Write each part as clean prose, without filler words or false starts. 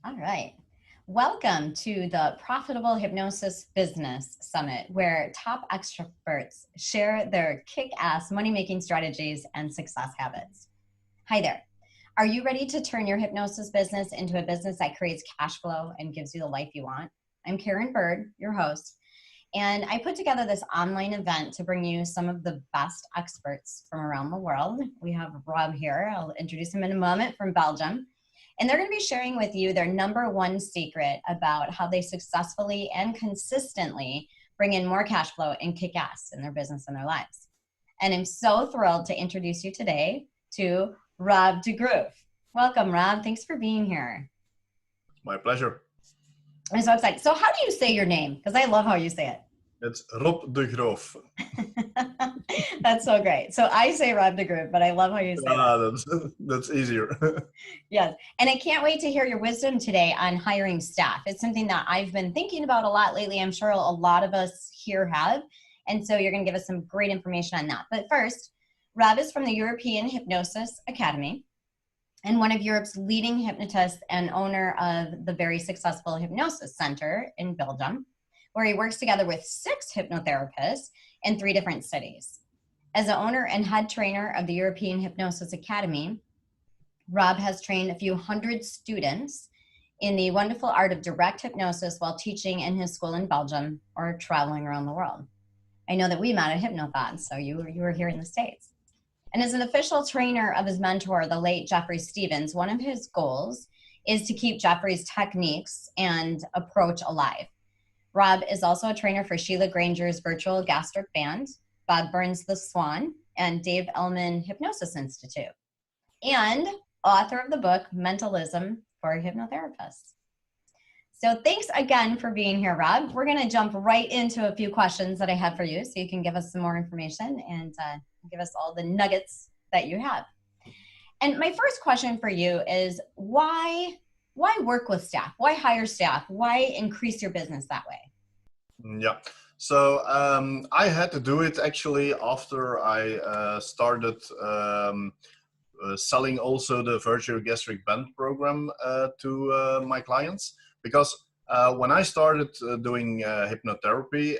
All right. Welcome to the Profitable Hypnosis Business Summit, where top experts share their kick-ass money-making strategies and success habits. Hi there. Are you ready to turn your hypnosis business into a business that creates cash flow and gives you the life you want? I'm Karen Bird, your host, and I put together this online event to bring you some of the best experts from around the world. We have Rob here. I'll introduce him in a moment, from Belgium. And they're going to be sharing with you their number one secret about how they successfully and consistently bring in more cash flow and kick ass in their business and their lives. And I'm so thrilled to introduce you today to Rob DeGroof. Welcome, Rob. Thanks for being here. My pleasure. I'm so excited. So how do you say your name? Because I love how you say it. It's Rob DeGroof. That's so great. So I say Rob DeGroof, but I love how you say that. That's easier. Yes. And I can't wait to hear your wisdom today on hiring staff. It's something that I've been thinking about a lot lately. I'm sure a lot of us here have. And so you're going to give us some great information on that. But first, Rob is from the European Hypnosis Academy and one of Europe's leading hypnotists and owner of the very successful Hypnosis Center in Belgium, where he works together with 6 hypnotherapists in 3 different cities. As the owner and head trainer of the European Hypnosis Academy, Rob has trained a few hundred students in the wonderful art of direct hypnosis while teaching in his school in Belgium or traveling around the world. I know that we met at Hypnothon, so you were here in the States. And as an official trainer of his mentor, the late Jeffrey Stevens, one of his goals is to keep Jeffrey's techniques and approach alive. Rob is also a trainer for Sheila Granger's Virtual Gastric Band, Bob Burns' The Swan, and Dave Ellman Hypnosis Institute, and author of the book Mentalism for Hypnotherapists. So thanks again for being here, Rob. We're going to jump right into a few questions that I have for you so you can give us some more information and give us all the nuggets that you have. And my first question for you is why work with staff? Why hire staff? Why increase your business that way? Yeah. So I had to do it actually after I started selling also the Virtual Gastric Band program to my clients, because when I started doing hypnotherapy,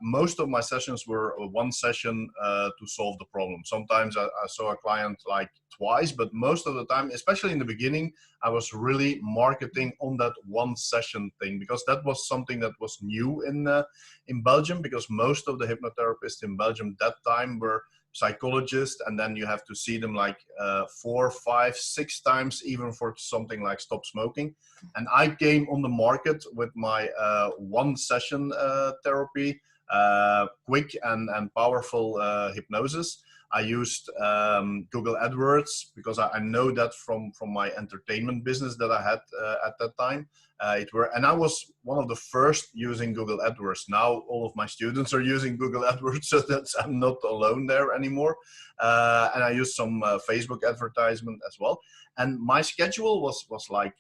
most of my sessions were one session to solve the problem. Sometimes I saw a client like twice, but most of the time, especially in the beginning, I was really marketing on that one session thing, because that was something that was new in Belgium, because most of the hypnotherapists in Belgium that time were psychologists, and then you have to see them like 4, 5, 6 times even for something like stop smoking. And I came on the market with my one session therapy, quick and powerful hypnosis. I used Google AdWords because I know that from my entertainment business that I had at that time. And I was one of the first using Google AdWords. Now all of my students are using Google AdWords, so I'm not alone there anymore. And I used some Facebook advertisement as well. And my schedule was like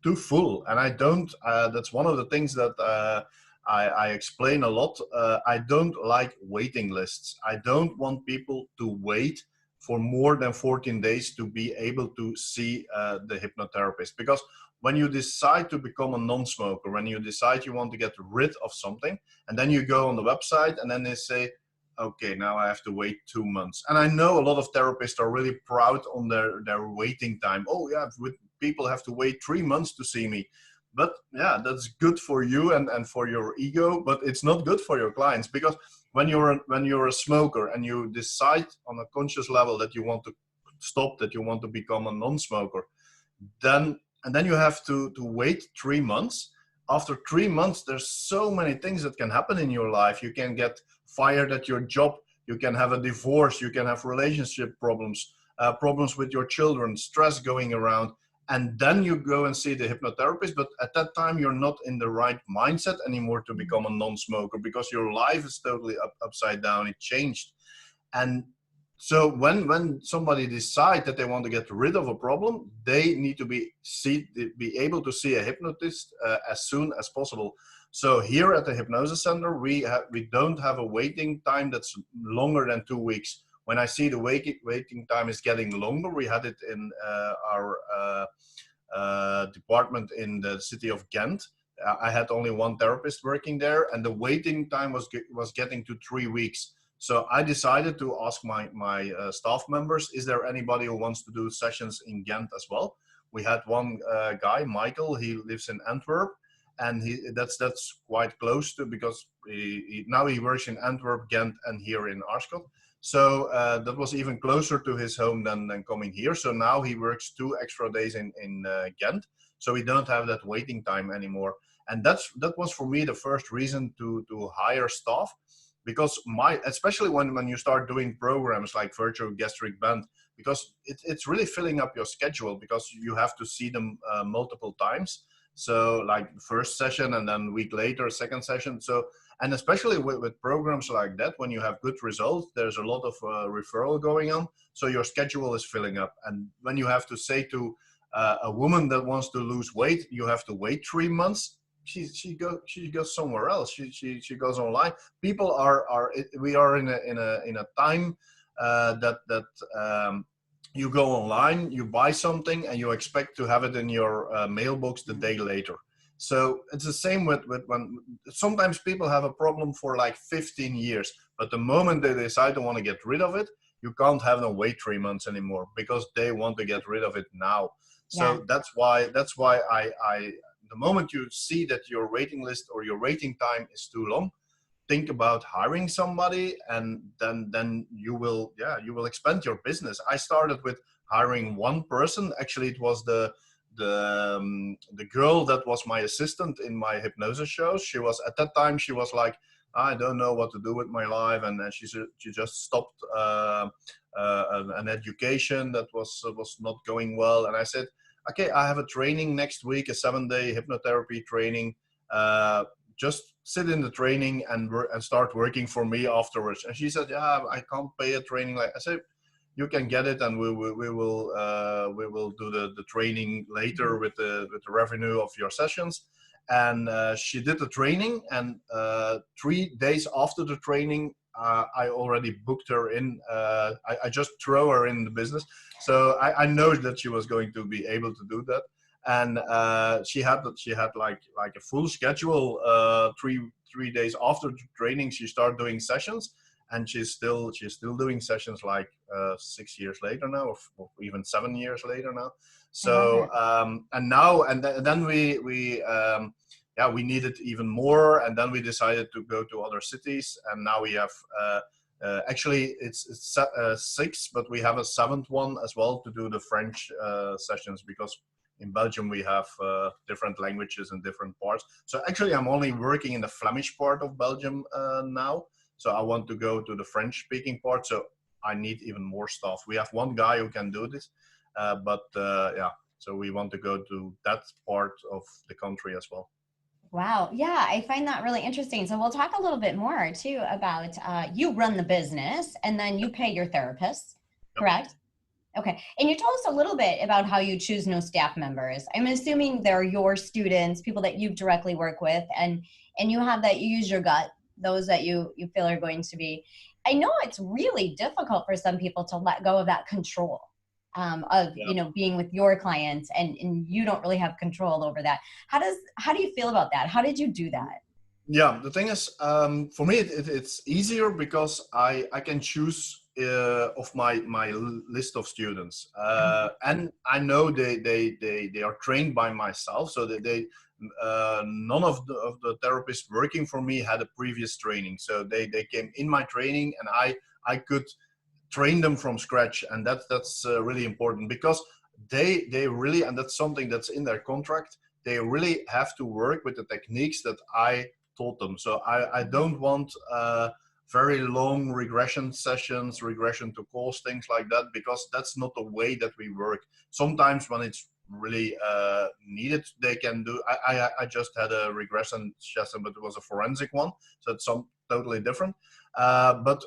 too full, and I don't. That's one of the things that I explain a lot. I don't like waiting lists. I don't want people to wait for more than 14 days to be able to see the hypnotherapist. Because when you decide to become a non-smoker, when you decide you want to get rid of something, and then you go on the website and then they say, okay, now I have to wait 2 months. And I know a lot of therapists are really proud on their waiting time. Oh yeah, people have to wait 3 months to see me. But yeah, that's good for you and for your ego, but it's not good for your clients, because when you're a smoker and you decide on a conscious level that you want to stop, that you want to become a non-smoker, then you have to wait 3 months. After 3 months, there's so many things that can happen in your life. You can get fired at your job, you can have a divorce, you can have relationship problems, problems with your children, stress going around. And then you go and see the hypnotherapist, but at that time you're not in the right mindset anymore to become a non-smoker, because your life is totally upside down. It changed. And so when somebody decides that they want to get rid of a problem, they need to be able to see a hypnotist as soon as possible. So here at the Hypnosis Center, we don't have a waiting time that's longer than 2 weeks. When I see the waiting time is getting longer, we had it in our department in the city of Ghent. I had only one therapist working there, and the waiting time was getting to 3 weeks. So I decided to ask my staff members, is there anybody who wants to do sessions in Ghent as well? We had one guy, Michael. He lives in Antwerp, and that's quite close to, because now he works in Antwerp, Ghent, and here in Aarschot. So that was even closer to his home than coming here. So now he works 2 extra days in Ghent. So we don't have that waiting time anymore. And that was for me the first reason to hire staff, because especially when you start doing programs like virtual gastric band, because it's really filling up your schedule, because you have to see them multiple times. So like first session, and then a week later, second session. So, and especially with programs like that, when you have good results, there's a lot of referral going on. So your schedule is filling up. And when you have to say to a woman that wants to lose weight, you have to wait 3 months. She goes somewhere else. She goes online. People we are in a time that you go online, you buy something, and you expect to have it in your mailbox the day later. So it's the same with when sometimes people have a problem for like 15 years, but the moment they decide to want to get rid of it, you can't have them wait 3 months anymore, because they want to get rid of it now. So Yeah. that's why I the moment you see that your waiting list or your waiting time is too long, think about hiring somebody, and then you will expand your business. I started with hiring one person. Actually, it was the girl that was my assistant in my hypnosis shows. She was, at that time, she was like, I don't know what to do with my life, and then she just stopped an education that was not going well. And I said, okay, I have a training next week, a 7-day hypnotherapy training. Just sit in the training and start working for me afterwards. And she said, yeah, I can't pay a training. Like I said, you can get it, and we will do the training later with the revenue of your sessions. And she did the training, and 3 days after the training, I already booked her in. I just throw her in the business. So I know that she was going to be able to do that. And she had like a full schedule. 3 days after the training, she started doing sessions, and she's still doing sessions like 6 years later now, or even 7 years later now. I love So it. and then we needed even more, and then we decided to go to other cities, and now we have actually it's 6, but we have a 7th one as well to do the French sessions, because in Belgium we have different languages in different parts. So actually I'm only working in the Flemish part of Belgium now. So I want to go to the French speaking part. So I need even more staff. We have one guy who can do this, so we want to go to that part of the country as well. Wow. Yeah, I find that really interesting. So we'll talk a little bit more too about you run the business and then you pay your therapists, Yep. correct? Okay. And you told us a little bit about how you choose no staff members. I'm assuming they're your students, people that you directly work with, and you have that, you use your gut, those that you feel are going to be. I know it's really difficult for some people to let go of that control of, being with your clients, and you don't really have control over that. How do you feel about that? How did you do that? Yeah, the thing is, for me, it's easier because I can choose of my list of students, and I know they are trained by myself, so that none of the therapists working for me had a previous training, so they came in my training, and I could train them from scratch, and that's really important, because they really, and that's something that's in their contract, they really have to work with the techniques that I taught them. So I don't want very long regression sessions, regression to cause, things like that, because that's not the way that we work. Sometimes when it's really needed, they can do. I just had a regression session, but it was a forensic one, so it's totally different. But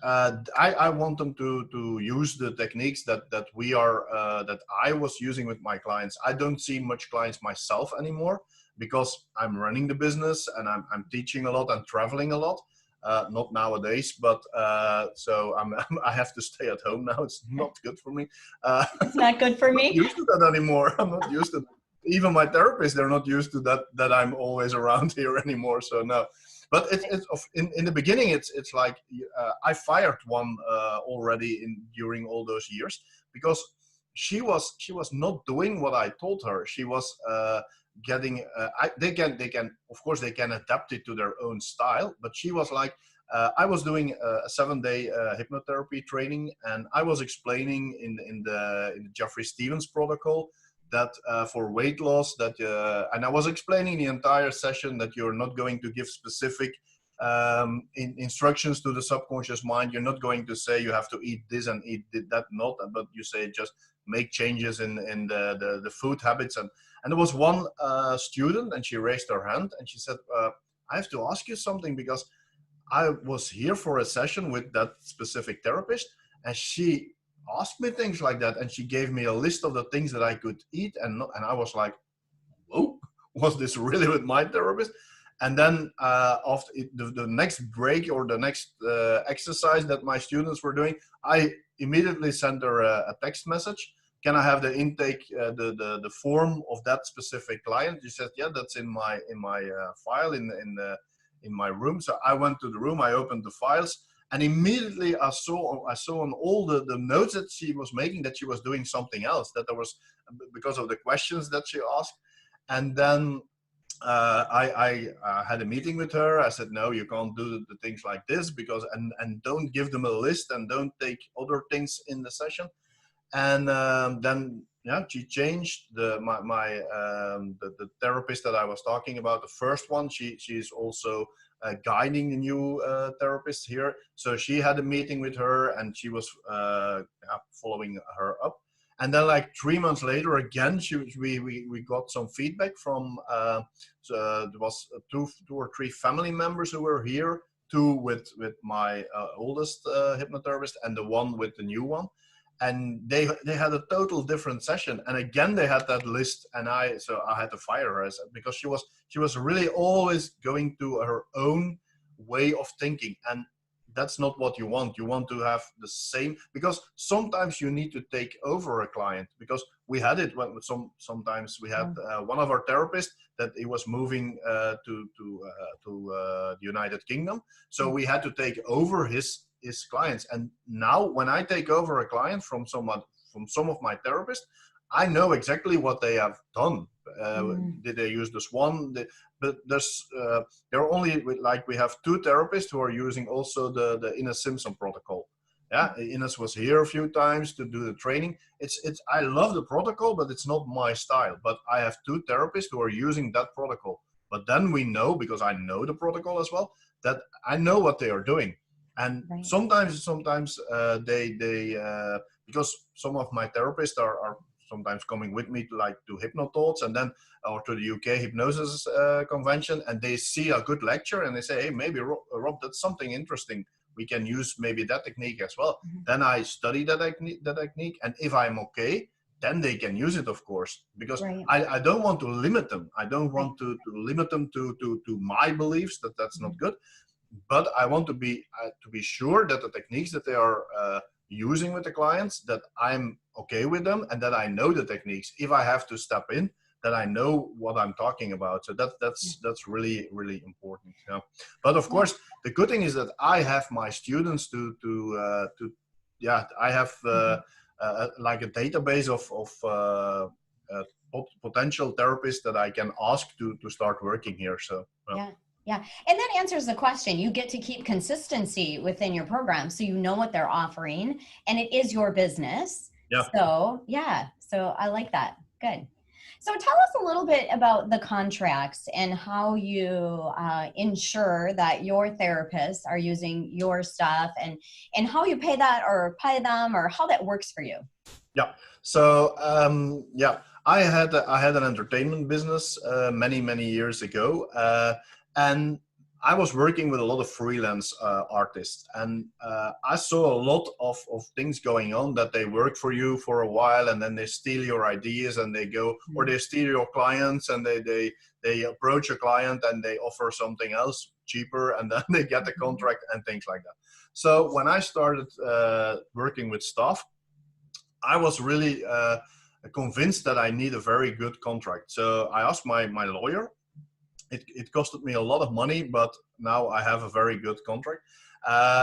I want them to use the techniques that I was using with my clients. I don't see much clients myself anymore, because I'm running the business and I'm teaching a lot and traveling a lot. not nowadays, but so I have to stay at home now. It's not good for me. It's not good for I'm not me. used to that anymore. I'm not used to. Even my therapists, they're not used to that I'm always around here anymore. So no. But in the beginning, it's like I fired one already during all those years because she was not doing what I told her. She was getting they can of course they can adapt it to their own style, but she was like I was doing a 7-day hypnotherapy training, and I was explaining in the Jeffrey Stevens protocol that for weight loss that and I was explaining the entire session that you're not going to give specific instructions to the subconscious mind. You're not going to say you have to eat this and eat that, not, but you say just make changes in the food habits. And there was one student, and she raised her hand and she said, I have to ask you something, because I was here for a session with that specific therapist, and she asked me things like that, and she gave me a list of the things that I could eat, and I was like, whoa, was this really with my therapist? And then after the next break or the next exercise that my students were doing, I immediately sent her a text message. Can I have the intake, the form of that specific client? She said, yeah, that's in my file in my room. So I went to the room, I opened the files, and immediately I saw on all the notes that she was making that she was doing something else, that there was, because of the questions that she asked. And then I had a meeting with her. I said, no, you can't do the things like this, because and don't give them a list, and don't take other things in the session. And then yeah, she changed the therapist that I was talking about. The first one, she's also guiding the new therapist here. So she had a meeting with her, and she was following her up. And then like 3 months later, again, we got some feedback from, so there was two or three family members who were here, two with my oldest hypnotherapist, and the one with the new one. And they had a total different session. And again, they had that list, and I had to fire her because she was really always going to her own way of thinking. And that's not what you want. You want to have the same, because sometimes you need to take over a client, because we had it when sometimes we had one of our therapists that he was moving to the United Kingdom. So we had to take over his clients. And now when I take over a client from some of my therapists, I know exactly what they have done. Did they use this one? But there are only, like, we have two therapists who are using also the Ines Simpson protocol. Yeah, Ines was here a few times to do the training. I love the protocol, but it's not my style. But I have two therapists who are using that protocol. But then we know, because I know the protocol as well, that I know what they are doing. And sometimes they because some of my therapists are sometimes coming with me to HypnoTalks, and then or to the UK hypnosis convention, and they see a good lecture and they say, hey, maybe Rob, that's something interesting. We can use maybe that technique as well. Then I study that technique, and if I'm okay, then they can use it, of course, because I don't want to limit them. I don't want to limit them to my beliefs that's not good. But I want to be sure that the techniques that they are using with the clients, that I'm okay with them, and that I know the techniques. If I have to step in, that I know what I'm talking about. So that's really, really important. Yeah. But of course, the good thing is that I have my students I have like a database of potential therapists that I can ask to start working here. So yeah. And that answers the question. You get to keep consistency within your program, so you know what they're offering, and it is your business. Yeah. So I like that. Good. So tell us a little bit about the contracts and how you ensure that your therapists are using your stuff, and how you pay them, or how that works for you. Yeah. So I had an entertainment business many years ago, and I was working with a lot of freelance artists, and I saw a lot of things going on that they work for you for a while, and then they steal your ideas, and they go, or they steal your clients, and they approach a client and they offer something else cheaper, and then they get the contract and things like that. So when I started working with staff, I was really convinced that I need a very good contract. So I asked my lawyer. It costed me a lot of money, but now I have a very good contract.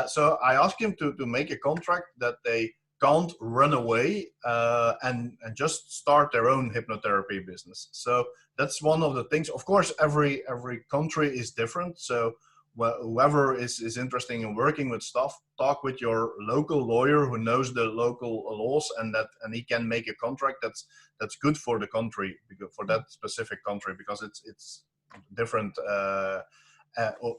So I asked him to make a contract that they can't run away and just start their own hypnotherapy business. So that's one of the things. Of course, every country is different. So whoever is interested in working with staff, talk with your local lawyer who knows the local laws, and he can make a contract that's good for the country, for that specific country, because it's different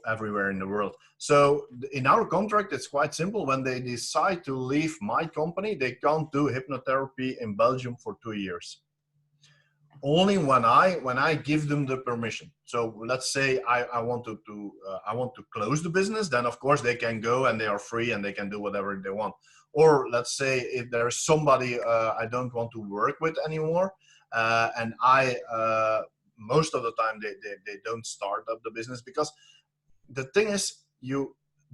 everywhere in the world. So in our contract, it's quite simple. When they decide to leave my company, they can't do hypnotherapy in Belgium for 2 years. Only when I give them the permission. So let's say I want to close the business, then of course they can go and they are free and they can do whatever they want. Or let's say if there's somebody I don't want to work with anymore, and most of the time they don't start up the business, because the thing is,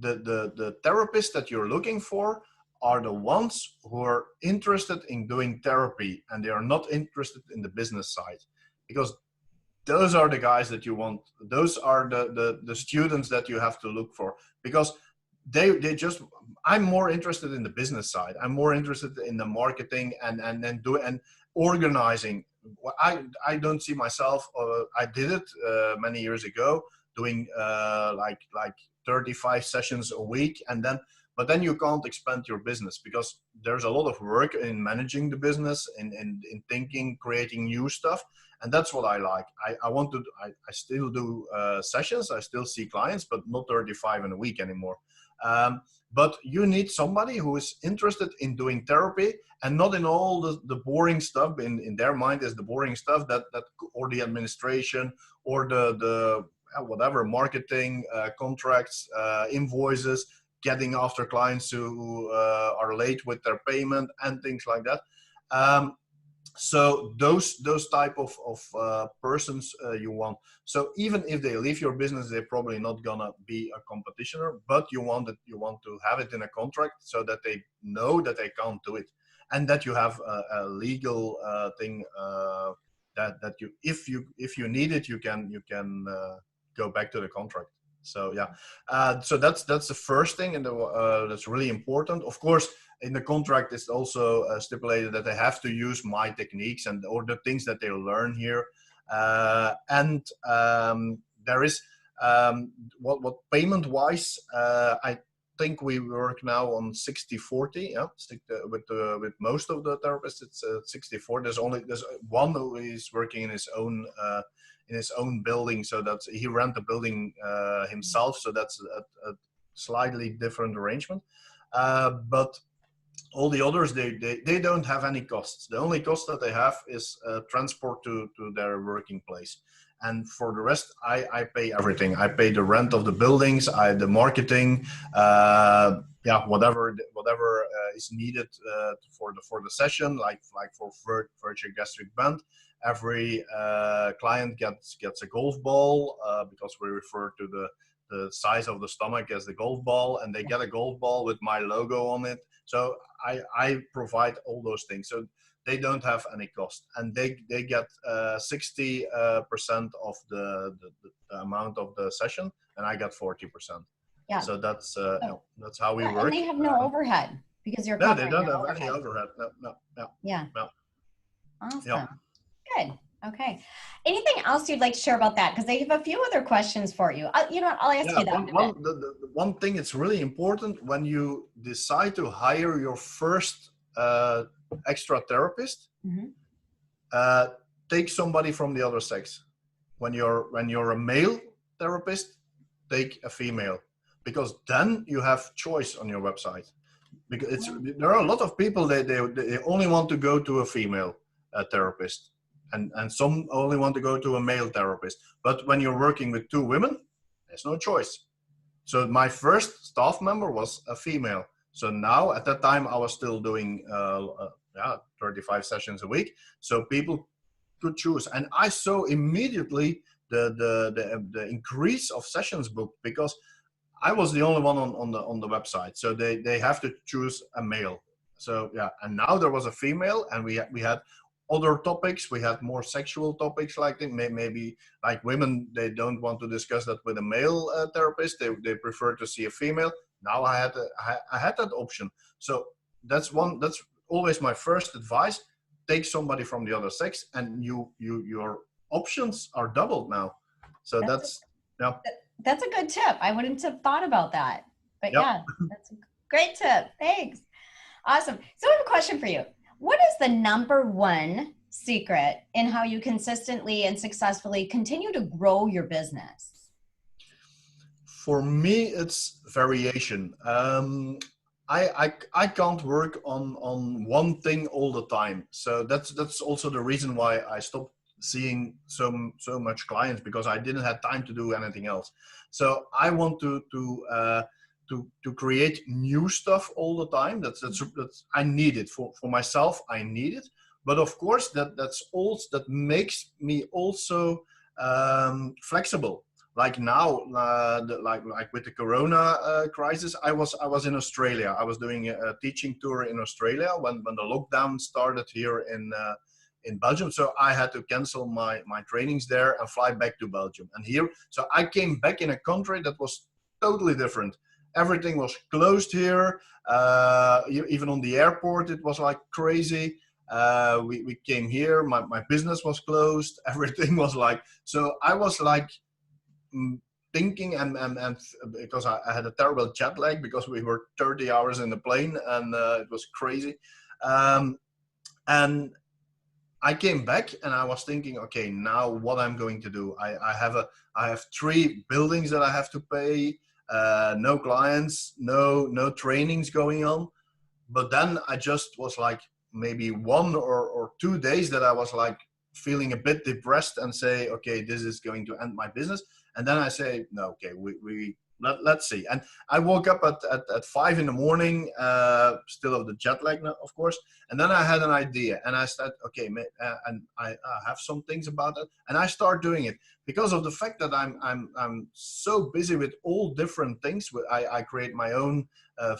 the therapists that you're looking for are the ones who are interested in doing therapy, and they are not interested in the business side, because those are the guys that you want. Those are the students that you have to look for, because they just, I'm more interested in the business side. I'm more interested in the marketing and organizing. I don't see myself, I did it many years ago, doing like 35 sessions a week, but then you can't expand your business, because there's a lot of work in managing the business, in thinking, creating new stuff. And that's what I like. I still do sessions, I still see clients, but not 35 in a week anymore. But you need somebody who is interested in doing therapy, and not in all the boring stuff. In their mind is the boring stuff, that or the administration, or the whatever, marketing, contracts, invoices, getting after clients who are late with their payment and things like that. So those type of persons you want. So even if they leave your business, they're probably not gonna be a competitioner, but you want to have it in a contract, so that they know that they can't do it, and that you have a legal thing that you, if you need it, you can go back to the contract. So yeah, so that's the first thing, and that's really important. Of course, in the contract, it's also stipulated that they have to use my techniques or the things that they learn here. And there is what payment wise, I think we work now on 60-40. Yeah, with most of the therapists, it's 60-40. There's one who is working in his own building, so that's, he rent the building himself, so that's a slightly different arrangement. But all the others, they don't have any costs. The only cost that they have is transport to their working place. And for the rest, I pay everything. I pay the rent of the buildings, the marketing, whatever is needed for the session, like for virtual gastric band. Every client gets a golf ball, because we refer to the size of the stomach as the golf ball, and they get a golf ball with my logo on it. So I provide all those things. So they don't have any cost, and they get 60% of the amount of the session, and I get 40%. Yeah. So that's how we work. And they have no overhead, because you're covering. No, they don't have any overhead. No. Yeah. Awesome. Yeah. Good. Okay. Anything else you'd like to share about that? Because they have a few other questions for you. You know what? I'll ask you that. One thing, it's really important when you decide to hire your first extra therapist, take somebody from the other sex. When you're a male therapist, take a female, because then you have choice on your website. Because there are a lot of people they only want to go to a female therapist. And some only want to go to a male therapist. But when you're working with two women, there's no choice. So my first staff member was a female. So now at that time I was still doing 35 sessions a week. So people could choose, and I saw immediately the increase of sessions booked because I was the only one on the website. So they have to choose a male. So yeah, and now there was a female, and we had other topics. We had more sexual topics, like maybe like women, they don't want to discuss that with a male therapist. They prefer to see a female. Now I had that option. So that's always my first advice. Take somebody from the other sex, and your options are doubled now. So that's yeah. That's a good tip. I wouldn't have thought about that, but Yep. yeah, that's a great tip. Thanks. Awesome. So I have a question for you. What is the number one secret in how you consistently and successfully continue to grow your business? For me, it's variation. I can't work on one thing all the time. So that's also the reason why I stopped seeing so much clients, because I didn't have time to do anything else. So I want to create new stuff all the time. That's I need it for myself. I need it, but of course that makes me also flexible. Like now, like with the Corona crisis, I was in Australia. I was doing a teaching tour in Australia when the lockdown started here in Belgium. So I had to cancel my trainings there and fly back to Belgium. And here, so I came back in a country that was totally different. Everything was closed here. Even on the airport, it was like crazy. We came here, my business was closed. Everything was like, so I was like thinking and because I had a terrible jet lag because we were 30 hours in the plane, and it was crazy. And I came back and I was thinking, okay, now what I'm going to do? I have 3 buildings that I have to pay, no clients, no trainings going on. But then I just was like maybe 1 or 2 days that I was like feeling a bit depressed and say, okay, this is going to end my business. And then I say, no, okay, let's see. And I woke up at 5 in the morning, still of the jet lag, of course. And then I had an idea, and I said, okay, and I have some things about it, and I start doing it because of the fact that I'm so busy with all different things. I create my own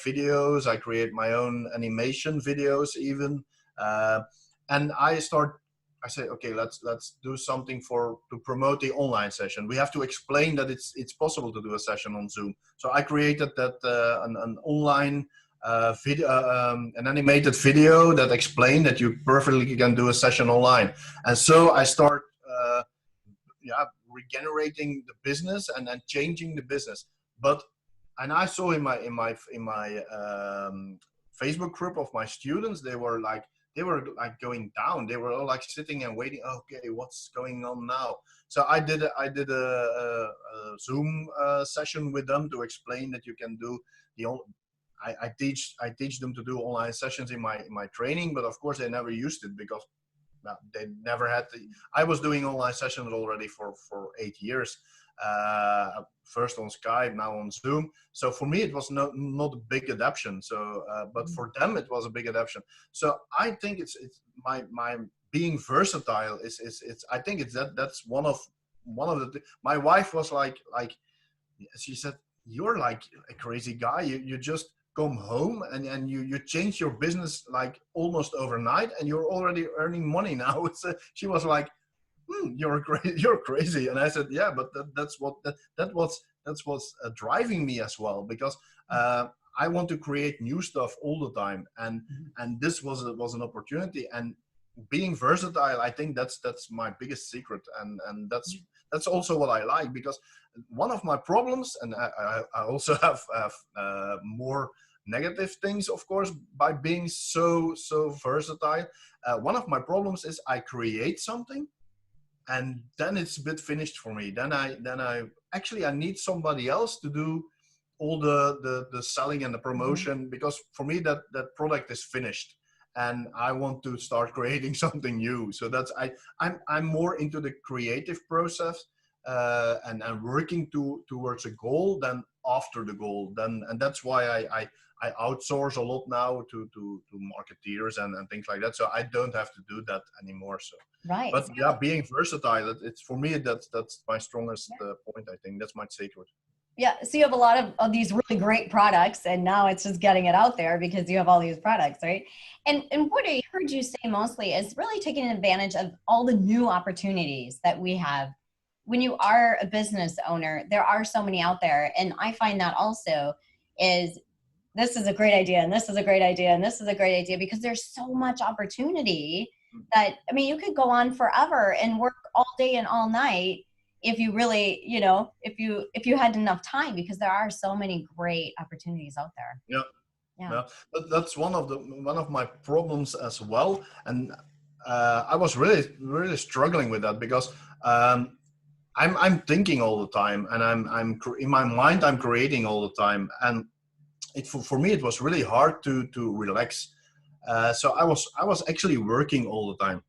videos, I create my own animation videos, even, and I say, okay, let's do something to promote the online session. We have to explain that it's possible to do a session on Zoom. So I created that an online video, an animated video that explained that you perfectly can do a session online. And so I start, regenerating the business and then changing the business. And I saw in my Facebook group of my students, they were like going down. They were all like sitting and waiting. Okay, what's going on now? So I did a Zoom session with them to explain that you can do I teach them to do online sessions in my training, but of course they never used it because they never had I was doing online sessions already for 8 years. First on Skype, now on Zoom. So for me, it was not a big adaptation. So, but for them, it was a big adaptation. So I think it's my being versatile is I think that's one of the. My wife was like she said, you're like a crazy guy. You just come home and you change your business like almost overnight, and you're already earning money now. She was like, you're crazy. And I said, yeah, but that's what's driving me as well, because I want to create new stuff all the time, and this was an opportunity. And being versatile, I think that's my biggest secret, and that's also what I like, because one of my problems, and I also have more negative things, of course, by being so versatile. One of my problems is I create something, and then it's a bit finished for me. Then I actually I need somebody else to do all the selling and the promotion, because for me that product is finished, and I want to start creating something new. So that's I'm more into the creative process, and working towards a goal than after the goal. And that's why I outsource a lot now to marketeers and things like that. So I don't have to do that anymore. So, Right. but yeah, being versatile, it's for me, that's my strongest point. I think that's my secret. Yeah. So you have a lot of these really great products, and now it's just getting it out there because you have all these products, right? And what I heard you say mostly is really taking advantage of all the new opportunities that we have. When you are a business owner, there are so many out there. And I find that also is, this is a great idea, and this is a great idea, and this is a great idea, because there's so much opportunity that, I mean, you could go on forever and work all day and all night if you really, if you had enough time, because there are so many great opportunities out there. Yeah. Yeah. Yeah, that's one of my problems as well, and I was really struggling with that because I'm thinking all the time, and I'm in my mind I'm creating all the time, and for me it was really hard to relax. So I was actually working all the time,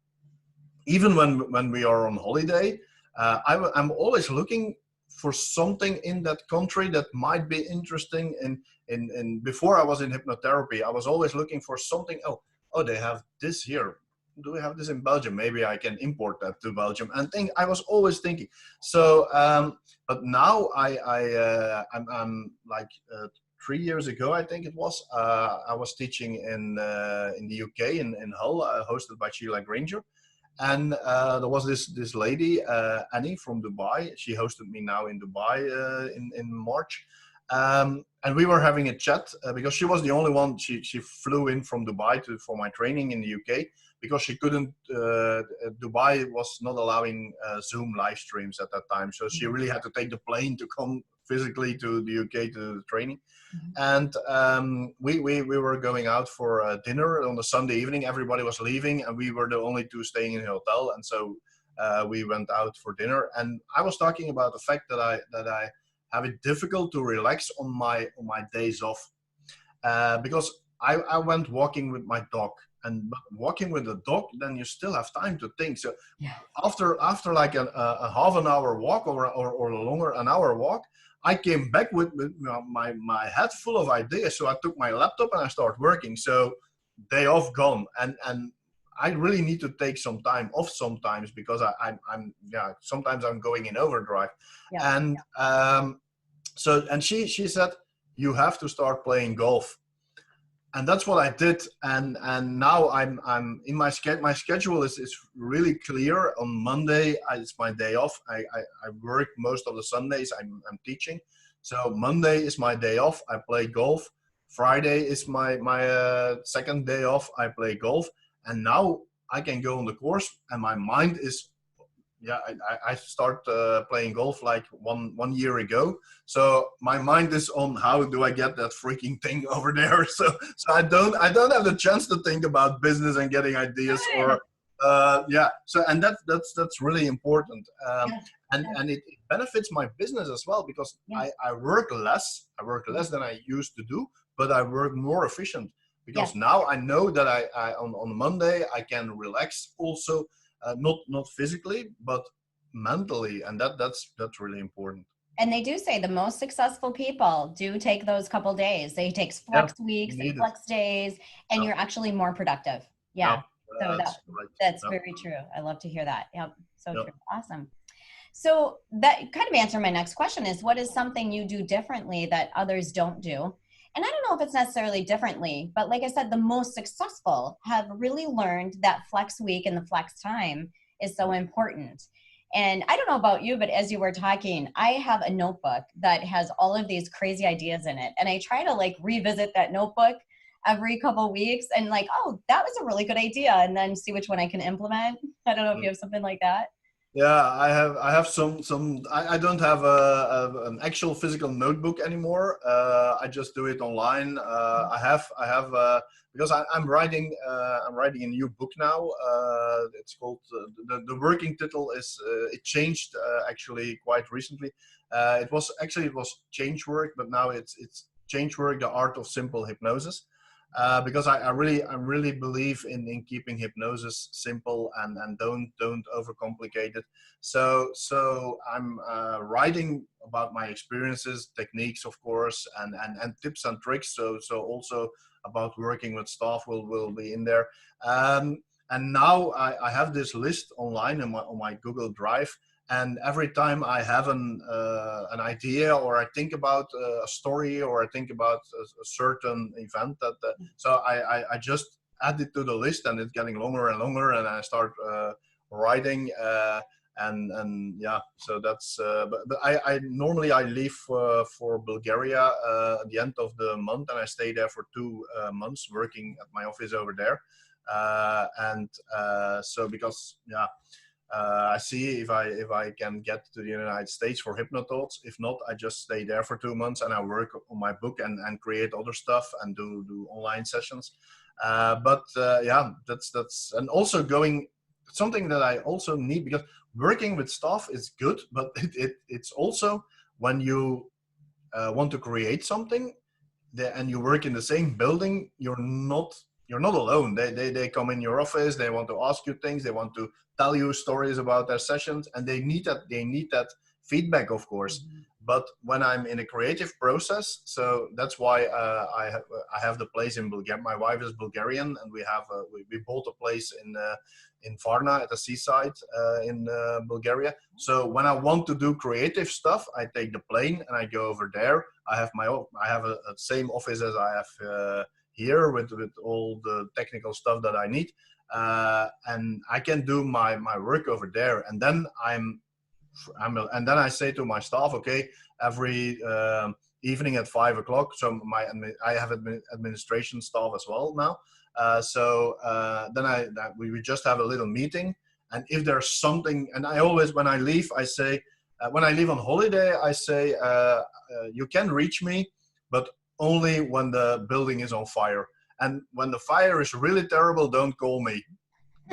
even when we are on holiday. I'm always looking for something in that country that might be interesting. In before I was in hypnotherapy, I was always looking for something. Oh, they have this here. Do we have this in Belgium? Maybe I can import that to Belgium. And I was always thinking. So, but now I'm like 3 years ago, I think it was. I was teaching in the UK in Hull, hosted by Sheila Granger. And there was this lady, Annie from Dubai. She hosted me now in Dubai in March. And we were having a chat because she was the only one. She flew in from Dubai for my training in the UK because she couldn't. Dubai was not allowing Zoom live streams at that time. So she really had to take the plane to come physically to the UK to the training. And we were going out for dinner on a Sunday evening. Everybody was leaving, and we were the only two staying in a hotel. And so we went out for dinner. And I was talking about the fact that I have it difficult to relax on my days off because I went walking with my dog. And walking with the dog, then you still have time to think. So after like a half an hour walk or longer, an hour walk, I came back with my head full of ideas. So I took my laptop and I started working. So day off gone. And I really need to take some time off sometimes because I'm sometimes I'm going in overdrive. Yeah. And and she said, you have to start playing golf. And that's what I did, and now I'm in my schedule is really clear. On Monday, it's my day off. I work most of the Sundays. I'm teaching, so Monday is my day off. I play golf. Friday is my second day off. I play golf, and now I can go on the course, and my mind is. Yeah, I start playing golf like one year ago. So my mind is on how do I get that freaking thing over there. So I don't have the chance to think about business and getting ideas or So and that's really important. And it benefits my business as well because I work less. I work less than I used to do, but I work more efficient because now I know that I on Monday I can relax also. Not physically, but mentally, and that's really important. And they do say the most successful people do take those couple days. They take flex weeks and flex days, and you're actually more productive. Yeah. So that's very true. I love to hear that. Yep. So true. Awesome. So that kind of answered my next question is, what is something you do differently that others don't do? And I don't know if it's necessarily differently, but like I said, the most successful have really learned that flex week and the flex time is so important. And I don't know about you, but as you were talking, I have a notebook that has all of these crazy ideas in it. And I try to like revisit that notebook every couple weeks and like, oh, that was a really good idea. And then see which one I can implement. I don't know if you have something like that. Yeah, I have some. I don't have an actual physical notebook anymore. I just do it online. I have because I'm writing a new book now. It's called the working title is it changed actually quite recently. It was Change Work, but now it's Change Work: The Art of Simple Hypnosis. because I really believe in keeping hypnosis simple and don't overcomplicate it. So I'm writing about my experiences, techniques, of course, and tips and tricks. So also about working with staff will be in there. And now I have this list online on my Google Drive. And every time I have an idea, or I think about a story, or I think about a certain event, so I just add it to the list, and it's getting longer and longer, and I start writing. And yeah, so that's. But I normally I leave for Bulgaria at the end of the month, and I stay there for 2 months working at my office over there. So because yeah. I see if I can get to the United States for HypnoThoughts. If not, I just stay there for 2 months and I work on my book and create other stuff and do online sessions. Yeah, that's and also going something that I also need, because working with staff is good, but it's also when you want to create something and you work in the same building, you're not alone. They come in your office, they want to ask you things, they want to tell you stories about their sessions, and they need that feedback, of course. Mm-hmm. But when I'm in a creative process, so that's why I have the place in Bulgaria. My wife is Bulgarian, and we bought a place in Varna at the seaside in Bulgaria. So when I want to do creative stuff, I take the plane and I go over there. I have a same office as I have here with all the technical stuff that I need, and I can do my work over there. And then and then I say to my staff, okay, every evening at 5 o'clock. So I have administration staff as well now. Then we just have a little meeting, and if there's something, and I always, when I leave, I say, when I leave on holiday, I say, you can reach me, but only when the building is on fire. And when the fire is really terrible, don't call me.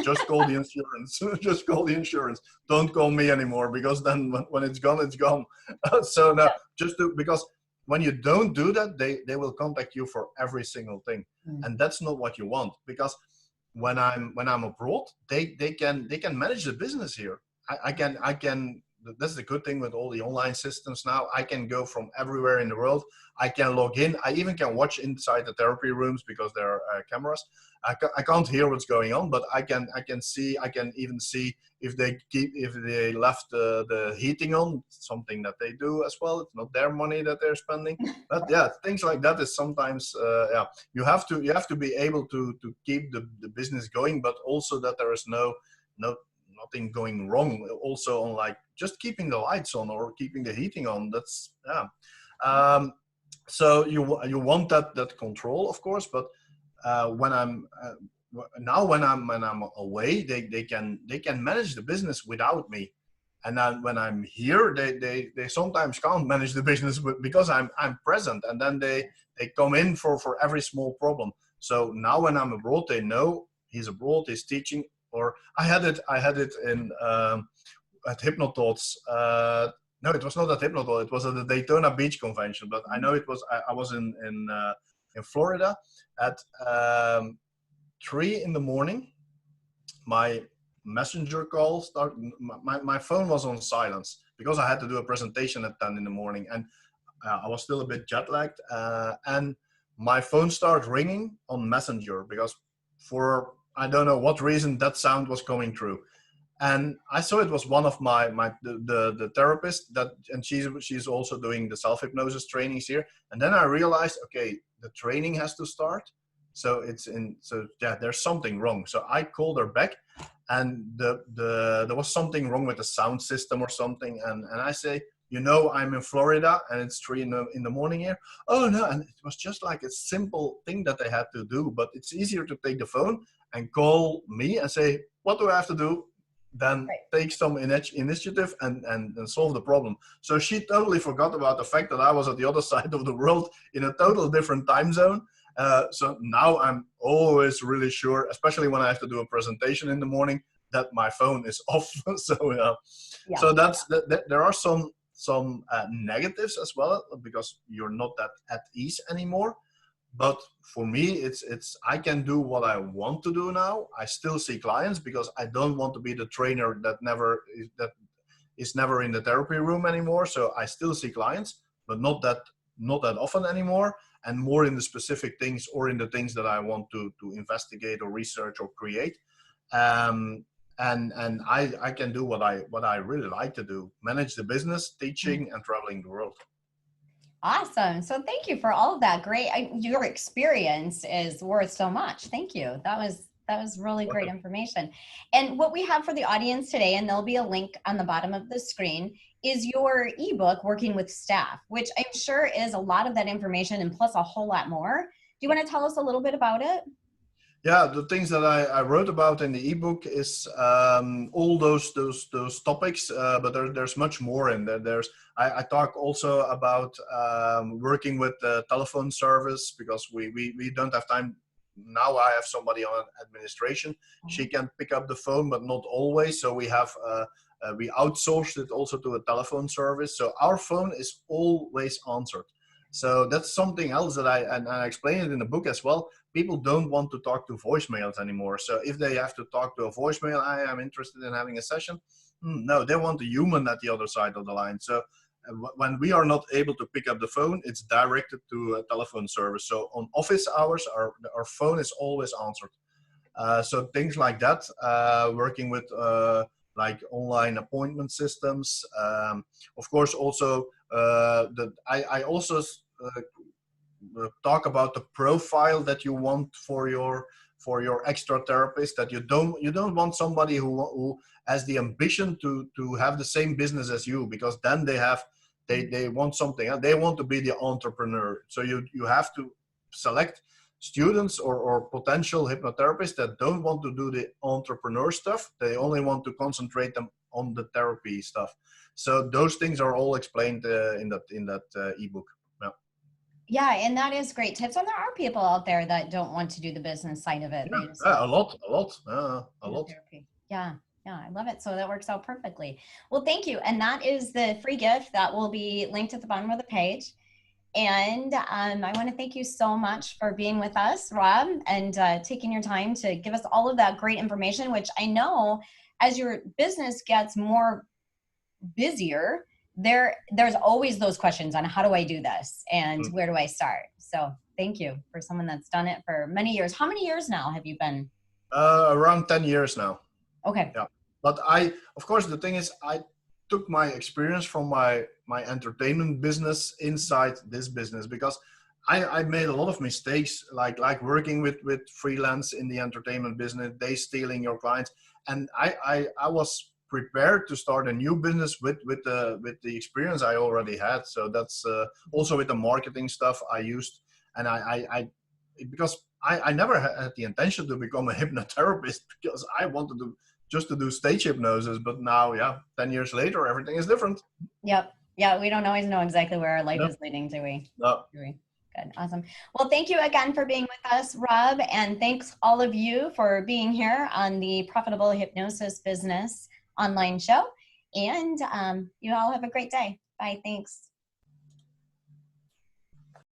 Just call the insurance. Just call the insurance. Don't call me anymore, because then when it's gone, it's gone. So no, because when you don't do that, they will contact you for every single thing, and that's not what you want. Because when I'm abroad, they can manage the business here. I can. That's the good thing with all the online systems now. I can go from everywhere in the world. I can log in. I even can watch inside the therapy rooms because there are cameras. I can't hear what's going on, but I can see. I can even see if they left the heating on, something that they do as well. It's not their money that they're spending. But yeah, things like that is sometimes you have to be able to keep the business going, but also that there is nothing going wrong also on, like, just keeping the lights on or keeping the heating on. That's so you want that control, of course. But when I'm away, they can manage the business without me. And then when I'm here, they sometimes can't manage the business because I'm present, and then they come in for every small problem. So now when I'm abroad, they know he's abroad, he's teaching. Or I had it in at HypnoThoughts. No, it was not at HypnoThoughts. It was at the Daytona Beach Convention. But I know it was. I was in Florida at 3 in the morning. My messenger call started. My phone was on silence because I had to do a presentation at 10 in the morning, and I was still a bit jet lagged. And my phone started ringing on Messenger because for I don't know what reason that sound was coming through, and I saw it was one of the therapist and she's also doing the self hypnosis trainings here. And then I realized, okay, the training has to start, so there's something wrong. So I called her back, and there was something wrong with the sound system or something, and I say, I'm in Florida and it's 3 in the morning here. Oh no, and it was just like a simple thing that they had to do, but it's easier to take the phone and call me and say, what do I have to do? Then take some initiative and solve the problem. So she totally forgot about the fact that I was at the other side of the world in a total different time zone. So now I'm always really sure, especially when I have to do a presentation in the morning, that my phone is off. So there are some negatives as well, because you're not that at ease anymore. But for me, it's I can do what I want to do now. I still see clients because I don't want to be the trainer that is never in the therapy room anymore. So I still see clients, but not that often anymore, and more in the specific things or in the things that I want to investigate or research or create. Um, and I can do what I really like to do: manage the business, teaching, and traveling the world. Awesome. So thank you for all of that. Great. Your experience is worth so much. Thank you. That was really great information. And what we have for the audience today, and there'll be a link on the bottom of the screen, is your ebook, Working with Staff, which I'm sure is a lot of that information and plus a whole lot more. Do you want to tell us a little bit about it? Yeah, the things that I wrote about in the ebook is all those topics, but there's much more in there. I talk also about working with the telephone service because we don't have time. Now I have somebody on administration. She can pick up the phone, but not always. So we outsourced it also to a telephone service. So our phone is always answered. So that's something else that I explain it in the book as well. People don't want to talk to voicemails anymore. So if they have to talk to a voicemail, I am interested in having a session. No, they want a human at the other side of the line. So when we are not able to pick up the phone, it's directed to a telephone service. So on office hours, our phone is always answered. So things like that, working with like online appointment systems. Of course, also I also talk about the profile that you want for your extra therapist. That you don't want somebody who has the ambition to have the same business as you, because then they want something else. They want to be the entrepreneur. So you have to select students or potential hypnotherapists that don't want to do the entrepreneur stuff. They only want to concentrate them on the therapy stuff. So those things are all explained in that ebook. Yeah. Yeah, and that is great tips. And there are people out there that don't want to do the business side of it. Yeah, They just yeah, want a lot, a the lot. therapy. Yeah, yeah, I love it. So that works out perfectly. Well, thank you. And that is the free gift that will be linked at the bottom of the page. And I want to thank you so much for being with us, Rob, and taking your time to give us all of that great information, which I know as your business gets more busier, there's always those questions on how do I do this and where do I start? So thank you for someone that's done it for many years. How many years now have you been? Around 10 years now. Okay. Yeah. But of course, the thing is, I took my experience from my entertainment business inside this business, because I made a lot of mistakes, like working with freelance in the entertainment business, they stealing your clients. And I was prepared to start a new business with the experience I already had. So that's also with the marketing stuff I used. And I because I never had the intention to become a hypnotherapist, because I wanted to just to do stage hypnosis. But now, yeah, 10 years later, everything is different. Yep. Yeah, we don't always know exactly where our life No, is leading, do we? no. Do we? Good. Awesome. Well, thank you again for being with us, Rob. And thanks all of you for being here on the Profitable Hypnosis Business online show. And you all have a great day. Bye. Thanks.